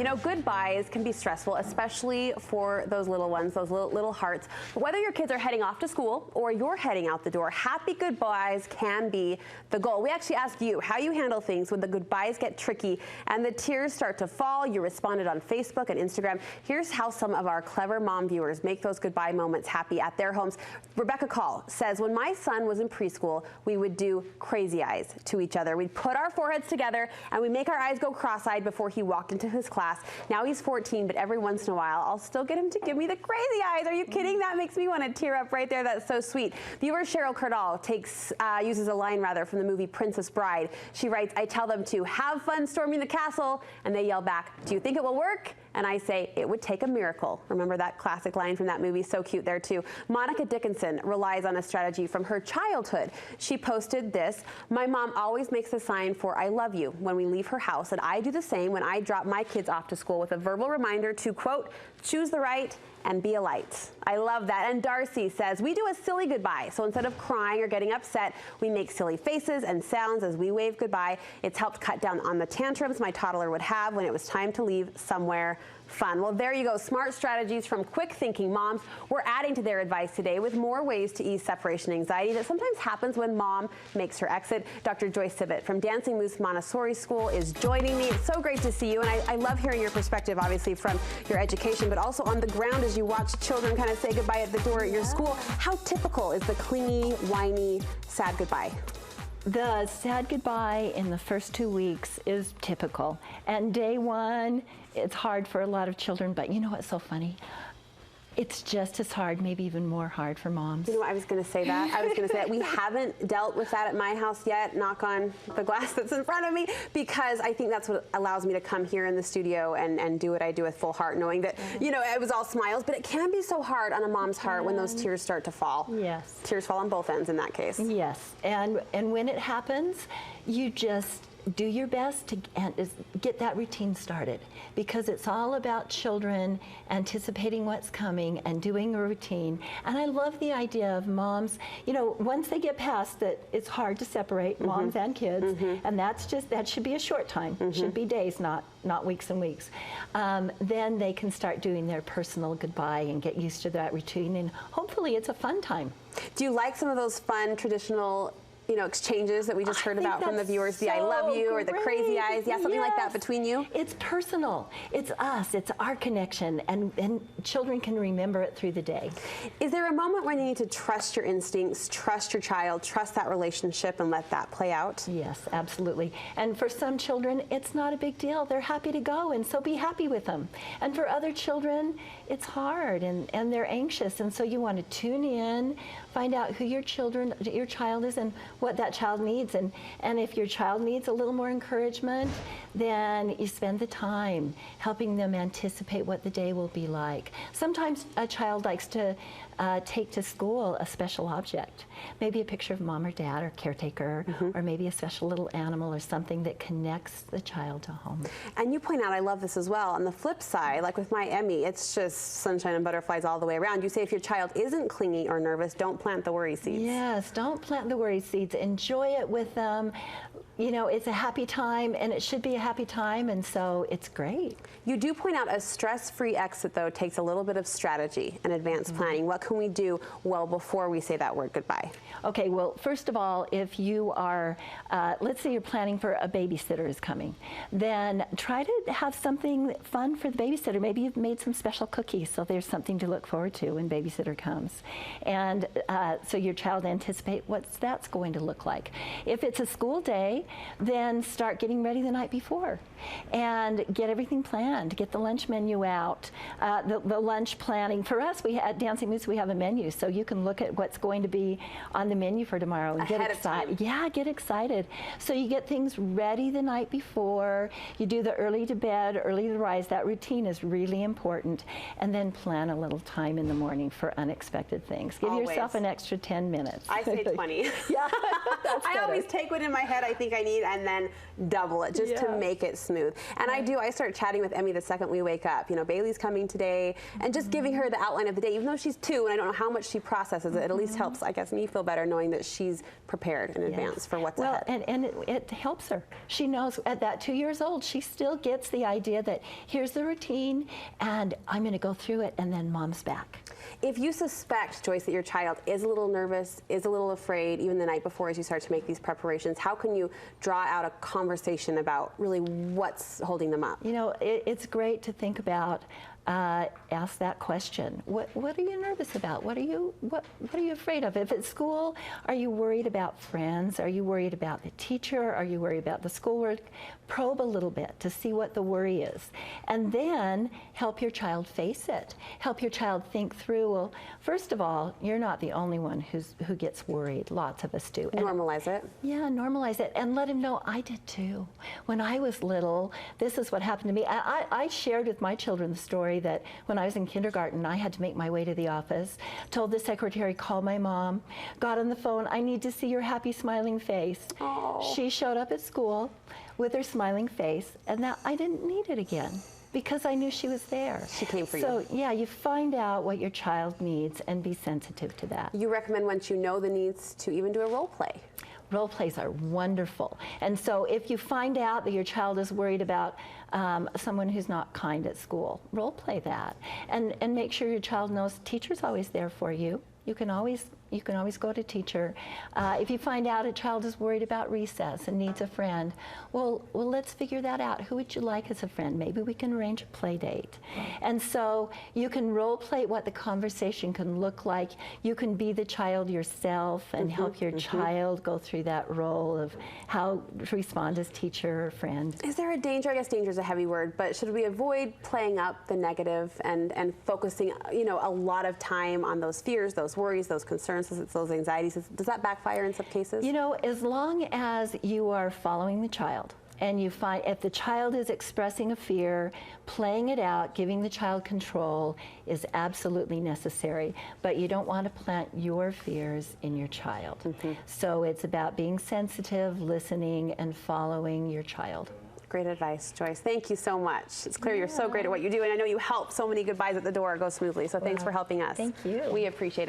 You know, goodbyes can be stressful, especially for those little ones, those little hearts. But whether your kids are heading off to school or you're heading out the door, happy goodbyes can be the goal. We actually asked you how you handle things when the goodbyes get tricky and the tears start to fall. You responded on Facebook and Instagram. Here's how some of our clever mom viewers make those goodbye moments happy at their homes. Rebecca Call says, when my son was in preschool, we would do crazy eyes to each other. We'd put our foreheads together and we'd make our eyes go cross-eyed before he walked into his class. Now he's 14, but every once in a while, I'll still get him to give me the crazy eyes. Are you kidding? That makes me want to tear up right there. That's so sweet. Viewer Cheryl Cardall uses a line from the movie Princess Bride. She writes, I tell them to have fun storming the castle, and they yell back, do you think it will work? And I say, it would take a miracle. Remember that classic line from that movie? So cute there too. Monica Dickinson relies on a strategy from her childhood. She posted this, my mom always makes a sign for I love you when we leave her house, and I do the same when I drop my kids off to school with a verbal reminder to, quote, choose the right and be a light. I love that. And Darcy says, we do a silly goodbye. So instead of crying or getting upset, we make silly faces and sounds as we wave goodbye. It's helped cut down on the tantrums my toddler would have when it was time to leave somewhere fun. Well, there you go. Smart strategies from quick thinking moms. We're adding to their advice today with more ways to ease separation anxiety that sometimes happens when mom makes her exit. Dr. Joyce Sibbett from Dancing Moose Montessori School is joining me. It's so great to see you. And I love hearing your perspective, obviously, from your education, but also on the ground as you watch children kind of say goodbye at the door at your school. How typical is the clingy, whiny, sad goodbye? The sad goodbye in the first 2 weeks is typical. And day one, it's hard for a lot of children, but you know what's so funny? It's just as hard, maybe even more hard for moms. You know, I was going to say that. I was going to say that. We haven't dealt with that at my house yet, knock on the glass that's in front of me, because I think that's what allows me to come here in the studio and do what I do with full heart, knowing that, you know, it was all smiles, but it can be so hard on a mom's heart when those tears start to fall. Yes. Tears fall on both ends in that case. Yes, and when it happens, you just do your best to get that routine started, because it's all about children anticipating what's coming and doing a routine. And I love the idea of moms, you know, once they get past that it's hard to separate moms and kids, and that should be a short time, should be days, not weeks and weeks. Then they can start doing their personal goodbye and get used to that routine, and hopefully it's a fun time. Do you like some of those fun traditional, you know, exchanges that we just heard about from the viewers, the I love you or the crazy eyes? Yeah, something like that between you? It's personal. It's us. It's our connection, and children can remember it through the day. Is there a moment when you need to trust your instincts, trust your child, trust that relationship, and let that play out? Yes, absolutely. And for some children, it's not a big deal. They're happy to go, and so be happy with them. And for other children, it's hard, and they're anxious, and so you want to tune in, find out who your child is and what that child needs. And if your child needs a little more encouragement, then you spend the time helping them anticipate what the day will be like. Sometimes a child likes to take to school a special object, maybe a picture of mom or dad or caretaker, or maybe a special little animal or something that connects the child to home. And you point out, I love this as well, on the flip side, like with my Emmy, it's just sunshine and butterflies all the way around. You say if your child isn't clingy or nervous, don't plant the worry seeds. Yes, don't plant the worry seeds. Enjoy it with them. You know, it's a happy time, and it should be a happy time, and so it's great. You do point out a stress-free exit, though, takes a little bit of strategy and advanced planning. What can we do well before we say that word goodbye? Okay, well, first of all, if you are, let's say you're planning for a babysitter is coming, then try to have something fun for the babysitter. Maybe you've made some special cookies, so there's something to look forward to when babysitter comes. And so your child anticipate what that's going to look like. If it's a school day, then start getting ready the night before and get everything planned. Get the lunch menu out. The lunch planning. For us, at Dancing Moose, we have a menu, so you can look at what's going to be on the menu for tomorrow and get excited. Yeah, get excited. So you get things ready the night before. You do the early to bed, early to rise. That routine is really important. And then plan a little time in the morning for unexpected things. Give yourself an extra 10 minutes. I say 20. Yeah, that's I always take one in my head. I think I I need, and then double it just to make it smooth. And I start chatting with Emmy the second we wake up. You know, Bailey's coming today, and just giving her the outline of the day, even though she's 2 and I don't know how much she processes it, at least helps, I guess, me feel better knowing that she's prepared in advance for what's ahead. And it helps her. She knows at that 2 years old, she still gets the idea that here's the routine, and I'm going to go through it, and then mom's back. If you suspect, Joyce, that your child is a little nervous, is a little afraid, even the night before as you start to make these preparations, how can you draw out a conversation about really what's holding them up? You know, it's great to think about, ask that question. What are you nervous about? What are you afraid of? If it's school, are you worried about friends? Are you worried about the teacher? Are you worried about the schoolwork? Probe a little bit to see what the worry is. And then help your child face it. Help your child think through, well, first of all, you're not the only one who gets worried. Lots of us do. Normalize it. Yeah, normalize it. And let him know, I did too. When I was little, this is what happened to me. I shared with my children the story that when I was in kindergarten, I had to make my way to the office, told the secretary, call my mom, got on the phone, I need to see your happy, smiling face. Oh. She showed up at school with her smiling face, and that I didn't need it again because I knew she was there. She came for you. So yeah, you find out what your child needs and be sensitive to that. You recommend, once you know the needs, to even do a role play. Role plays are wonderful. And so if you find out that your child is worried about someone who's not kind at school, role play that. And make sure your child knows teacher's always there for you. You can always go to teacher. If you find out a child is worried about recess and needs a friend, well, let's figure that out. Who would you like as a friend? Maybe we can arrange a play date. And so you can role play what the conversation can look like. You can be the child yourself and help your child go through that role of how to respond as teacher or friend. Is there a danger? I guess danger is a heavy word, but should we avoid playing up the negative and focusing, you know, a lot of time on those fears, those worries, those concerns, those anxieties? Does that backfire in some cases? You know, as long as you are following the child and you find if the child is expressing a fear, playing it out, giving the child control is absolutely necessary. But you don't want to plant your fears in your child. So it's about being sensitive, listening, and following your child. Great advice, Joyce. Thank you so much. It's clear you're so great at what you do, and I know you help so many goodbyes at the door go smoothly, so thanks for helping us. Thank you. We appreciate it.